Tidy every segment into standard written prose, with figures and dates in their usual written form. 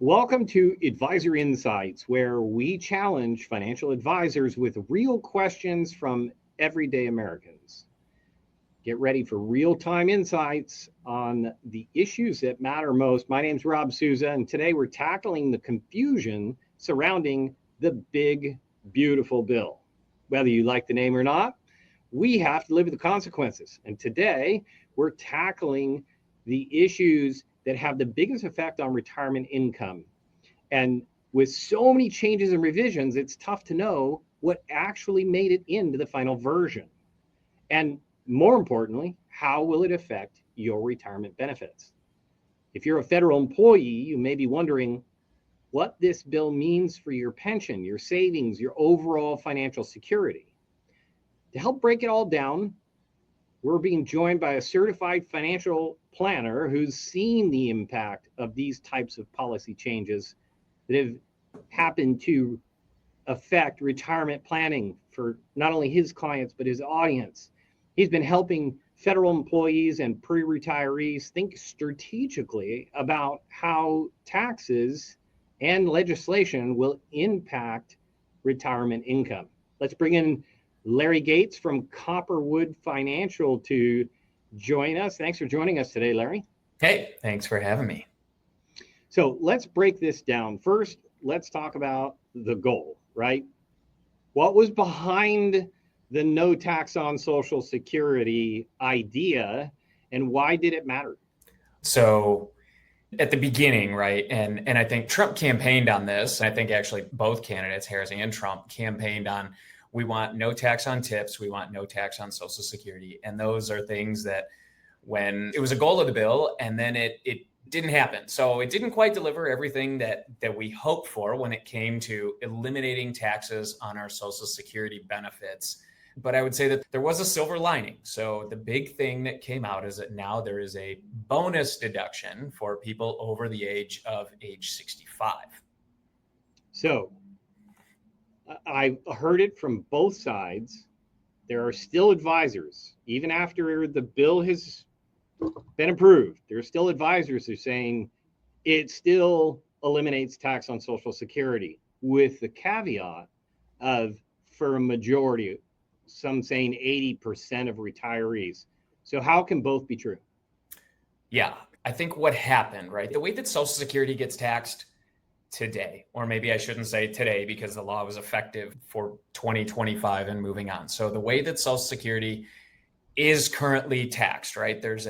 Welcome to Advisor Insights, where we challenge financial advisors with real questions from everyday Americans. Get ready for real-time insights on the issues that matter most. My name's Rob Sousa, and today we're tackling the confusion surrounding the big, beautiful bill. Whether you like the name or not, we have to live with the consequences. And today we're tackling the issues that have the biggest effect on retirement income. And with so many changes and revisions, it's tough to know what actually made it into the final version. And more importantly, how will it affect your retirement benefits? If you're a federal employee, you may be wondering what this bill means for your pension, your savings, your overall financial security. To help break it all down, we're being joined by a certified financial planner who's seen the impact of these types of policy changes that have happened to affect retirement planning for not only his clients, but his audience. He's been helping federal employees and pre-retirees think strategically about how taxes and legislation will impact retirement income. Let's bring in Larry Gatz from Copperwood Financial to join us. Thanks for joining us today, Larry. Hey, thanks for having me. So let's break this down. First, let's talk about the goal, right? What was behind the no tax on Social Security idea, and why did it matter? So at the beginning, right, and I think Trump campaigned on this. I think actually both candidates, Harris and Trump, campaigned on we want no tax on tips, we want no tax on Social Security. And those are things that when it was a goal of the bill, and then it didn't happen. So it didn't quite deliver everything that we hoped for when it came to eliminating taxes on our Social Security benefits. But I would say that there was a silver lining. So the big thing that came out is that now there is a bonus deduction for people over the age 65. So I heard it from both sides. There are still advisors, even after the bill has been approved, there are still advisors who are saying it still eliminates tax on Social Security, with the caveat of, for a majority, some saying 80% of retirees. So how can both be true? Yeah, I think what happened, right? The way that Social Security gets taxed today, or maybe I shouldn't say today because the law was effective for 2025 and moving on. So the way that Social Security is currently taxed, right? There's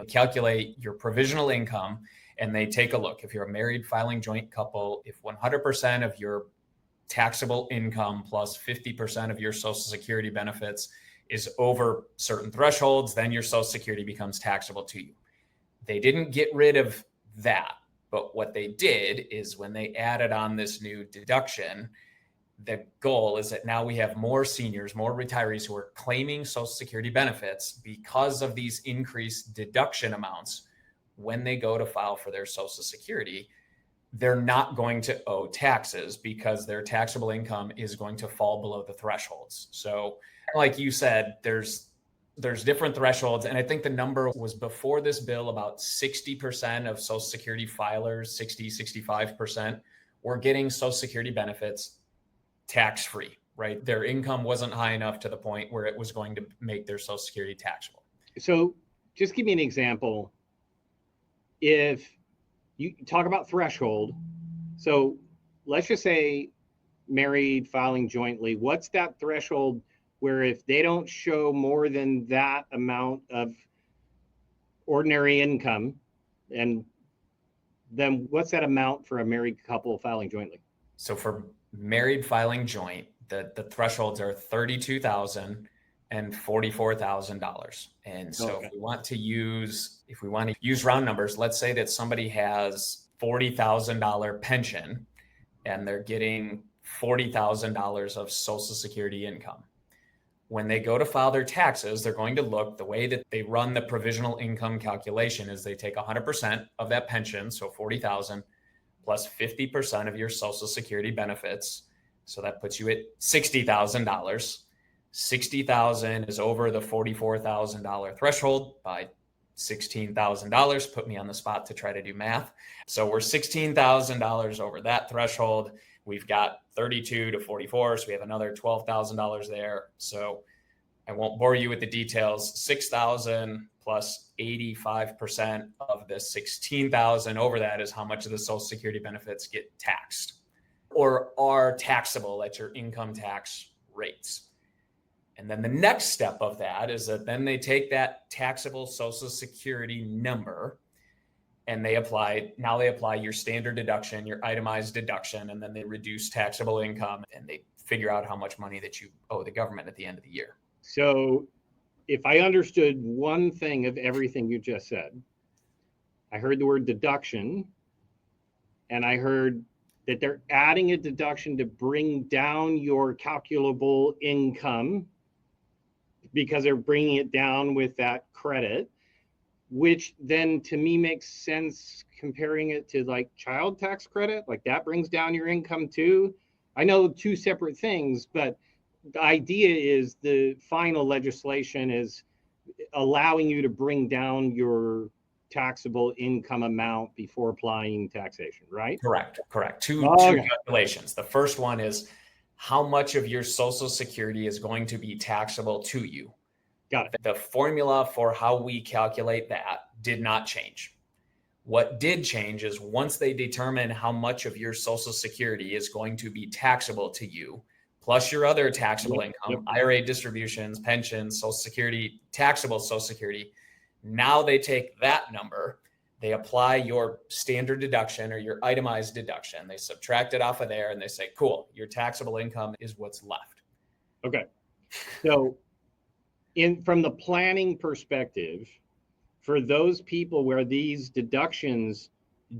calculate your provisional income and they take a look. If you're a married filing joint couple, if 100% of your taxable income plus 50% of your Social Security benefits is over certain thresholds, then your Social Security becomes taxable to you. They didn't get rid of that. But what they did is when they added on this new deduction, the goal is that now we have more seniors, more retirees who are claiming Social Security benefits because of these increased deduction amounts. When they go to file for their Social Security, they're not going to owe taxes because their taxable income is going to fall below the thresholds. So like you said, there's different thresholds. And I think the number was before this bill, about 60% of Social Security filers, 65% were getting Social Security benefits tax-free, right? Their income wasn't high enough to the point where it was going to make their Social Security taxable. So just give me an example. If you talk about threshold, so let's just say married filing jointly, what's that threshold where if they don't show more than that amount of ordinary income, and then what's that amount for a married couple filing jointly? So for married filing joint, the thresholds are $32,000 and $44,000. And so Okay. if we want to use round numbers, let's say that somebody has $40,000 pension and they're getting $40,000 of Social Security income. When they go to file their taxes, they're going to look, the way that they run the provisional income calculation is they take 100% of that pension, so $40,000, plus 50% of your Social Security benefits. So that puts you at $60,000. $60,000 is over the $44,000 threshold by $16,000, put me on the spot to try to do math. So we're $16,000 over that threshold. We've got 32 to 44. So we have another $12,000 there. So I won't bore you with the details. 6,000 plus 85% of the 16,000 over that is how much of the Social Security benefits get taxed or are taxable at your income tax rates. And then the next step of that is that then they take that taxable Social Security number and they apply your standard deduction, your itemized deduction, and then they reduce taxable income and they figure out how much money that you owe the government at the end of the year. So if I understood one thing of everything you just said, I heard the word deduction, and I heard that they're adding a deduction to bring down your calculable income because they're bringing it down with that credit, which then to me makes sense comparing it to like child tax credit, like that brings down your income too. I know two separate things, but the idea is the final legislation is allowing you to bring down your taxable income amount before applying taxation, right? Correct. Two calculations. The first one is how much of your Social Security is going to be taxable to you. Got it. The formula for how we calculate that did not change. What did change is once they determine how much of your Social Security is going to be taxable to you, plus your other taxable income, IRA distributions, pensions, Social Security, taxable Social Security. Now they take that number, they apply your standard deduction or your itemized deduction. They subtract it off of there and they say, cool, your taxable income is what's left. Okay. So from the planning perspective, for those people where these deductions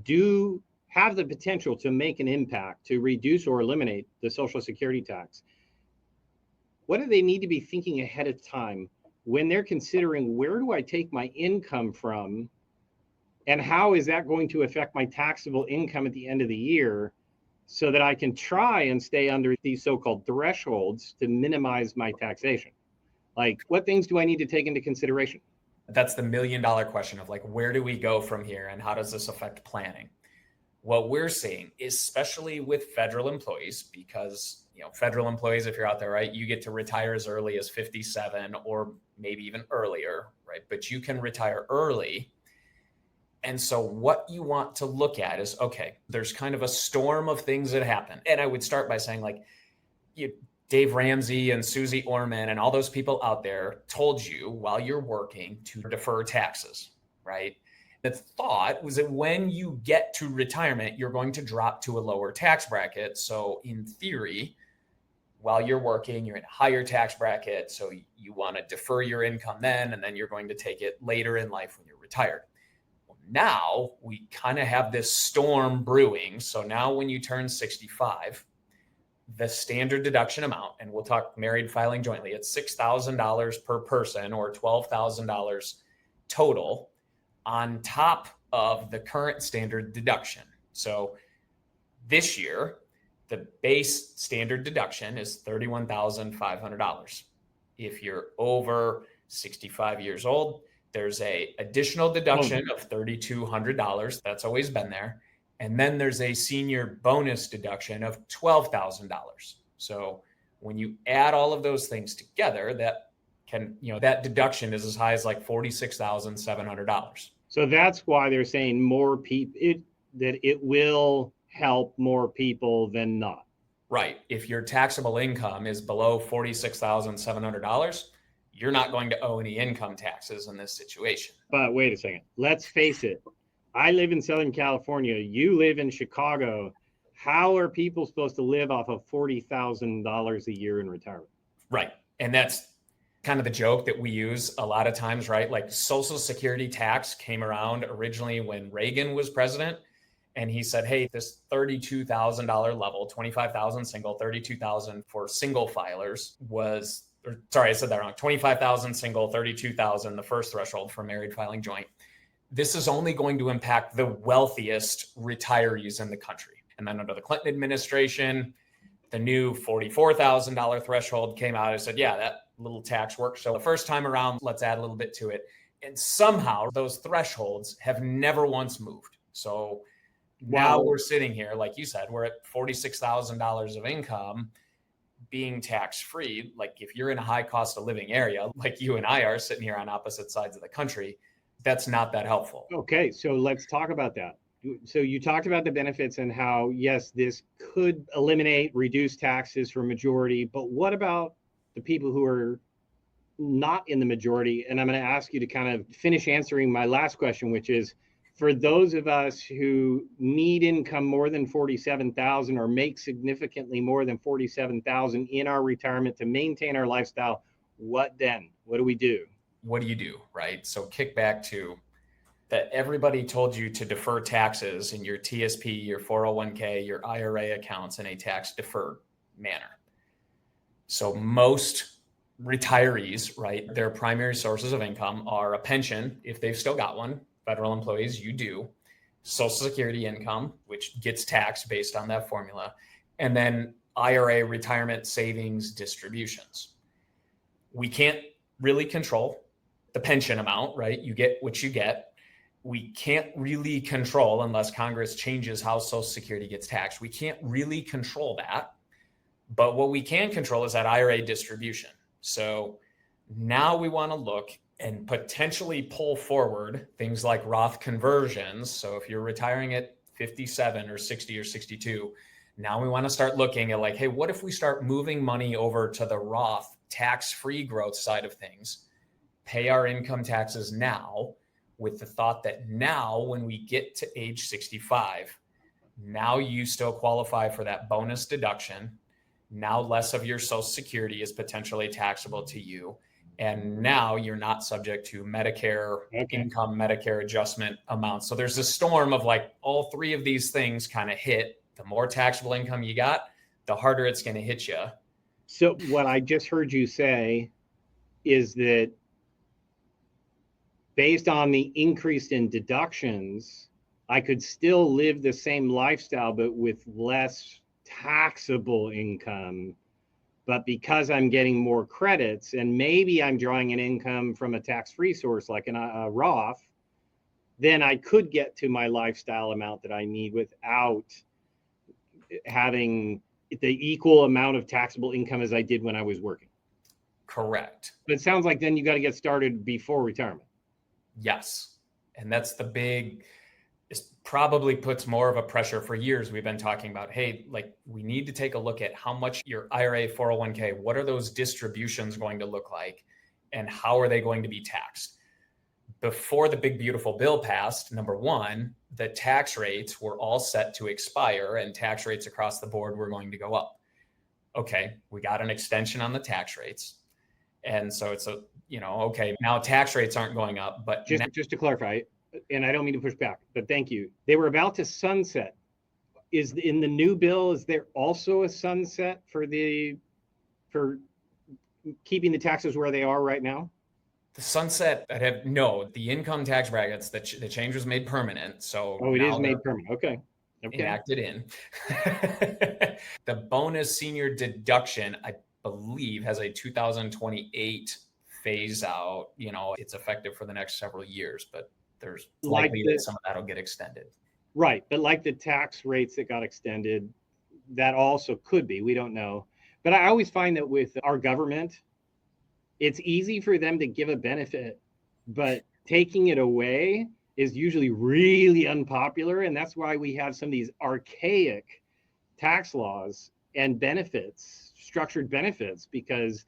do have the potential to make an impact to reduce or eliminate the Social Security tax, what do they need to be thinking ahead of time when they're considering where do I take my income from and how is that going to affect my taxable income at the end of the year so that I can try and stay under these so-called thresholds to minimize my taxation? Like, what things do I need to take into consideration? That's the $1 million question of like, where do we go from here and how does this affect planning? What we're seeing, especially with federal employees, because federal employees, if you're out there, right, you get to retire as early as 57 or maybe even earlier, right? But you can retire early. And so what you want to look at is, okay, there's kind of a storm of things that happen. And I would start by saying like, Dave Ramsey and Susie Orman and all those people out there told you while you're working to defer taxes, right? The thought was that when you get to retirement, you're going to drop to a lower tax bracket. So in theory, while you're working, you're in a higher tax bracket. So you want to defer your income then, and then you're going to take it later in life when you're retired. Well, now we kind of have this storm brewing. So now when you turn 65, the standard deduction amount, and we'll talk married filing jointly, it's $6,000 per person or $12,000 total on top of the current standard deduction. So this year, the base standard deduction is $31,500. If you're over 65 years old, there's a additional deduction of $3,200. That's always been there. And then there's a senior bonus deduction of $12,000. So when you add all of those things together, that deduction is as high as like $46,700. So that's why they're saying more people, that it will help more people than not. Right. If your taxable income is below $46,700, you're not going to owe any income taxes in this situation. But wait a second. Let's face it. I live in Southern California. You live in Chicago. How are people supposed to live off of $40,000 a year in retirement? Right. And that's kind of the joke that we use a lot of times, right? Like Social Security tax came around originally when Reagan was president. And he said, hey, this $32,000 level, $25,000 single, $32,000 for single filers I said that wrong. $25,000 single, $32,000, the first threshold for married filing joint. This is only going to impact the wealthiest retirees in the country. And then under the Clinton administration, the new $44,000 threshold came out and said, yeah, that little tax works. So the first time around, let's add a little bit to it. And somehow those thresholds have never once moved. So now Wow. we're sitting here, like you said, we're at $46,000 of income being tax-free. Like if you're in a high cost of living area, like you and I are sitting here on opposite sides of the country, that's not that helpful. Okay, so let's talk about that. So you talked about the benefits and how, yes, this could eliminate, reduce taxes for majority, but what about the people who are not in the majority? And I'm going to ask you to kind of finish answering my last question, which is for those of us who need income more than 47,000 or make significantly more than 47,000 in our retirement to maintain our lifestyle, what then? What do we do? What do you do, right? So kick back to that everybody told you to defer taxes in your TSP, your 401k, your IRA accounts in a tax deferred manner. So most retirees, right, their primary sources of income are a pension, if they've still got one. Federal employees, you do. Social Security income, which gets taxed based on that formula. And then IRA retirement savings distributions. We can't really control the pension amount, right? You get what you get. We can't really control, unless Congress changes how Social Security gets taxed, we can't really control that. But what we can control is that IRA distribution. So now we want to look and potentially pull forward things like Roth conversions. So if you're retiring at 57 or 60 or 62, now we want to start looking at like, hey, what if we start moving money over to the Roth tax-free growth side of things, pay our income taxes now, with the thought that now when we get to age 65, now you still qualify for that bonus deduction. Now less of your Social Security is potentially taxable to you. And now you're not subject to Medicare income, Medicare adjustment amounts. So there's a storm of like all three of these things kind of hit. The more taxable income you got, the harder it's going to hit you. So what I just heard you say is that based on the increase in deductions, I could still live the same lifestyle, but with less taxable income. But because I'm getting more credits and maybe I'm drawing an income from a tax-free source like a Roth, then I could get to my lifestyle amount that I need without having the equal amount of taxable income as I did when I was working. Correct. But it sounds like then you got to get started before retirement. Yes. And that's the big, it probably puts more of a pressure. For years we've been talking about, hey, like we need to take a look at how much your IRA 401k, what are those distributions going to look like and how are they going to be taxed? Before the big beautiful bill passed, number one, the tax rates were all set to expire and tax rates across the board were going to go up. Okay, we got an extension on the tax rates. And so it's a, okay, now tax rates aren't going up, but just to clarify, and I don't mean to push back, but thank you. They were about to sunset. Is in the new bill, is there also a sunset for keeping the taxes where they are right now? The sunset, the income tax brackets, the change was made permanent. So it is made permanent. Okay. Enacted in. The bonus senior deduction, I believe, has a 2028 phase out. It's effective for the next several years, but there's likely that some of that will get extended. Right. But like the tax rates that got extended, that also could be. We don't know. But I always find that with our government, it's easy for them to give a benefit, but taking it away is usually really unpopular. And that's why we have some of these archaic tax laws and benefits, structured benefits, because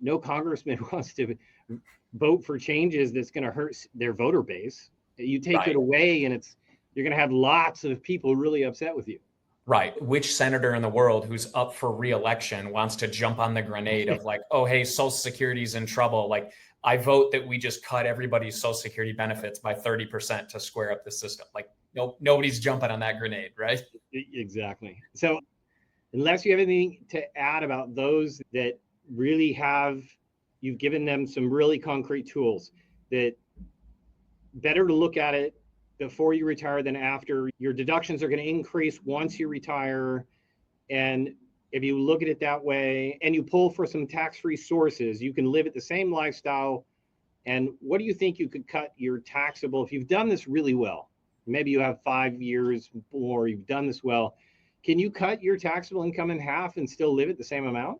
no congressman wants to vote for changes that's going to hurt their voter base. You take it away and you're going to have lots of people really upset with you. Right. Which senator in the world who's up for re-election wants to jump on the grenade of like, oh, hey, Social Security's in trouble. Like, I vote that we just cut everybody's Social Security benefits by 30% to square up the system. Like, nobody's jumping on that grenade, right? Exactly. So unless you have anything to add about those that really you've given them some really concrete tools, that better to look at it before you retire than after. Your deductions are going to increase once you retire. And if you look at it that way and you pull for some tax-free sources, you can live at the same lifestyle And what do you think you could cut your taxable if you've done this really well? Maybe you have 5 years or you've done this well. Can you cut your taxable income in half and still live at the same amount?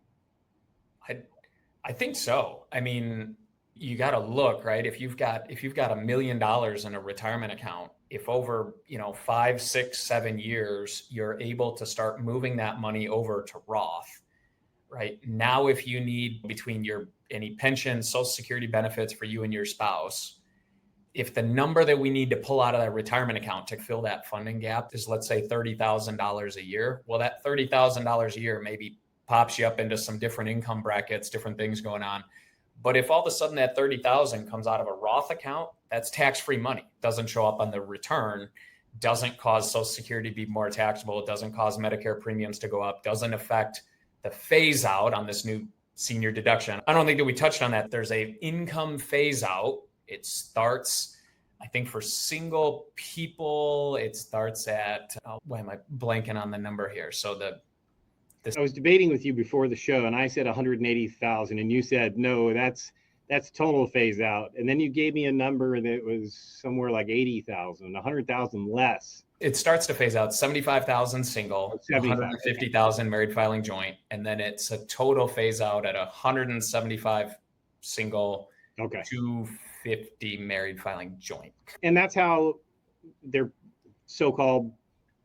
I think so. I mean, you got to look, right? If you've got $1 million in a retirement account, if over, 5, 6, 7 years, you're able to start moving that money over to Roth, right? Now, if you need between any pension, Social Security benefits for you and your spouse, if the number that we need to pull out of that retirement account to fill that funding gap is, let's say, $30,000 a year, well, that $30,000 a year maybe pops you up into some different income brackets, different things going on. But if all of a sudden that 30,000 comes out of a Roth account, that's tax-free money. Doesn't show up on the return, doesn't cause Social Security to be more taxable. It doesn't cause Medicare premiums to go up, doesn't affect the phase out on this new senior deduction. I don't think that we touched on that. There's a income phase out. It starts, I think for single people, it starts at, why am I blanking on the number here? So I was debating with you before the show and I said 180,000 and you said, no, that's total phase out. And then you gave me a number that was somewhere like 80,000, 100,000 less. It starts to phase out 75,000 single, 150,000 married filing joint. And then it's a total phase out at 175 single, okay, 250 married filing joint. And that's how they're so-called,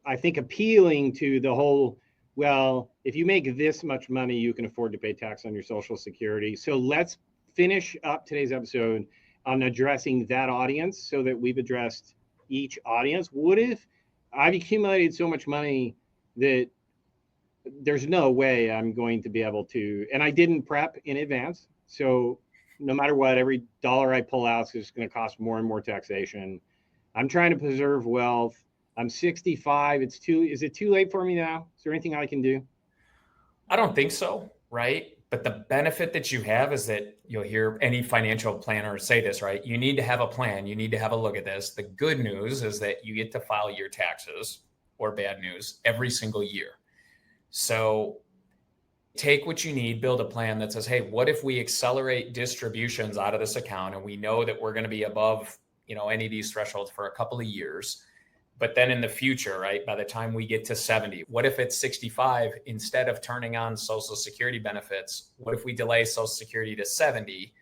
I think, appealing to the whole, well, if you make this much money, you can afford to pay tax on your Social Security. So let's finish up today's episode on addressing that audience so that we've addressed each audience. What if I've accumulated so much money that there's no way I'm going to be able to, and I didn't prep in advance. So no matter what, every dollar I pull out is going to cost more and more taxation. I'm trying to preserve wealth. I'm 65. Is it too late for me now? Is there anything I can do? I don't think so, right? But the benefit that you have is that you'll hear any financial planner say this, right? You need to have a plan. You need to have a look at this. The good news is that you get to file your taxes, or bad news, every single year. So take what you need, build a plan that says, hey, what if we accelerate distributions out of this account and we know that we're going to be above, any of these thresholds for a couple of years. But then in the future, right, by the time we get to 70, what if at 65, instead of turning on Social Security benefits, what if we delay Social Security to 70?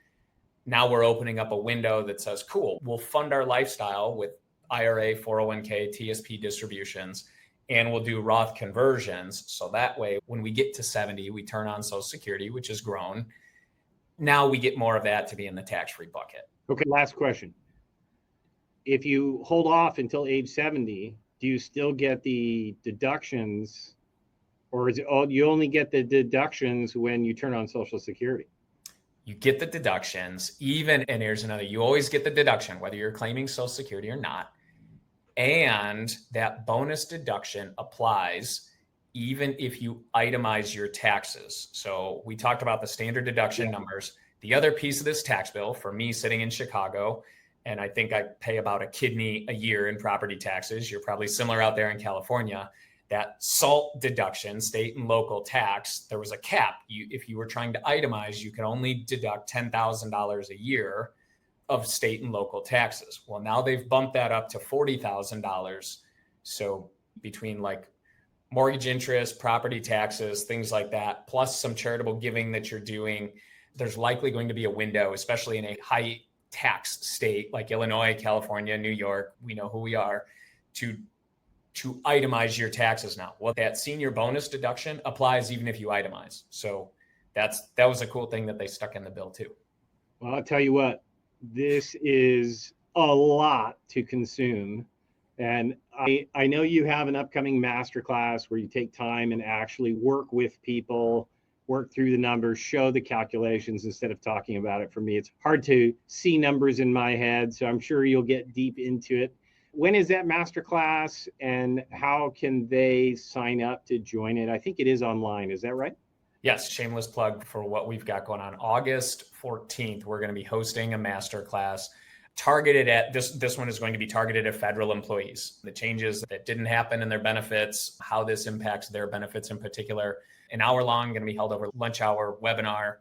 Now we're opening up a window that says, cool, we'll fund our lifestyle with IRA, 401k, TSP distributions, and we'll do Roth conversions. So that way, when we get to 70, we turn on Social Security, which has grown. Now we get more of that to be in the tax-free bucket. Okay, last question. If you hold off until age 70, do you still get the deductions, or is it you only get the deductions when you turn on Social Security? You get the deductions, and here's another, you always get the deduction, whether you're claiming Social Security or not. And that bonus deduction applies even if you itemize your taxes. So we talked about the standard deduction numbers. The other piece of this tax bill, for me sitting in Chicago, and I think I pay about a kidney a year in property taxes. You're probably similar out there in California. That SALT deduction, state and local tax, there was a cap. If you were trying to itemize, you could only deduct $10,000 a year of state and local taxes. Well, now they've bumped that up to $40,000. So between like mortgage interest, property taxes, things like that, plus some charitable giving that you're doing, there's likely going to be a window, especially in a high tax state like Illinois, California, New York, we know who we are, to itemize your taxes now. Well, that senior bonus deduction applies even if you itemize. So that was a cool thing that they stuck in the bill too. Well, I'll tell you what, this is a lot to consume. And I know you have an upcoming masterclass where you take time and actually work with people, work through the numbers, show the calculations instead of talking about it. For me, it's hard to see numbers in my head, so I'm sure you'll get deep into it. When is that masterclass and how can they sign up to join it? I think it is online. Is that right? Yes, shameless plug for what we've got going on. August 14th, we're going to be hosting a masterclass targeted at this one is going to be targeted at federal employees. The changes that didn't happen in their benefits, how this impacts their benefits in particular. An hour long, going to be held over lunch hour webinar.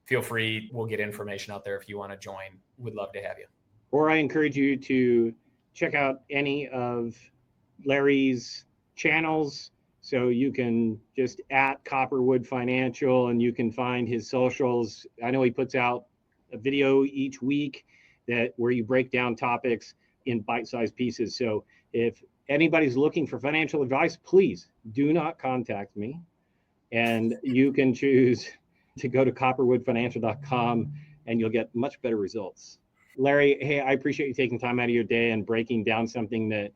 feel free. We'll get information out there if you want to join. Would love to have you. Or I encourage you to check out any of Larry's channels. So you can just at Copperwood Financial and you can find his socials. I know he puts out a video each week where you break down topics in bite-sized pieces. So if anybody's looking for financial advice, please do not contact me. And you can choose to go to copperwoodfinancial.com and you'll get much better results. Larry, hey, I appreciate you taking time out of your day and breaking down something that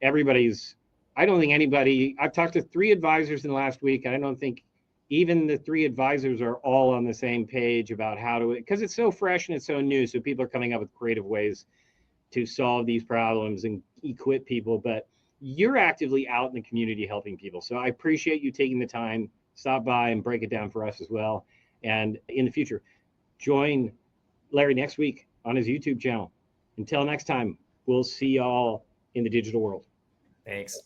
I've talked to 3 advisors in the last week. I don't think even the 3 advisors are all on the same page about because it's so fresh and it's so new. So people are coming up with creative ways to solve these problems and equip people, but you're actively out in the community helping people. So I appreciate you taking the time, stop by and break it down for us as well. And in the future, join Larry next week on his YouTube channel. Until next time, we'll see y'all in the digital world. Thanks.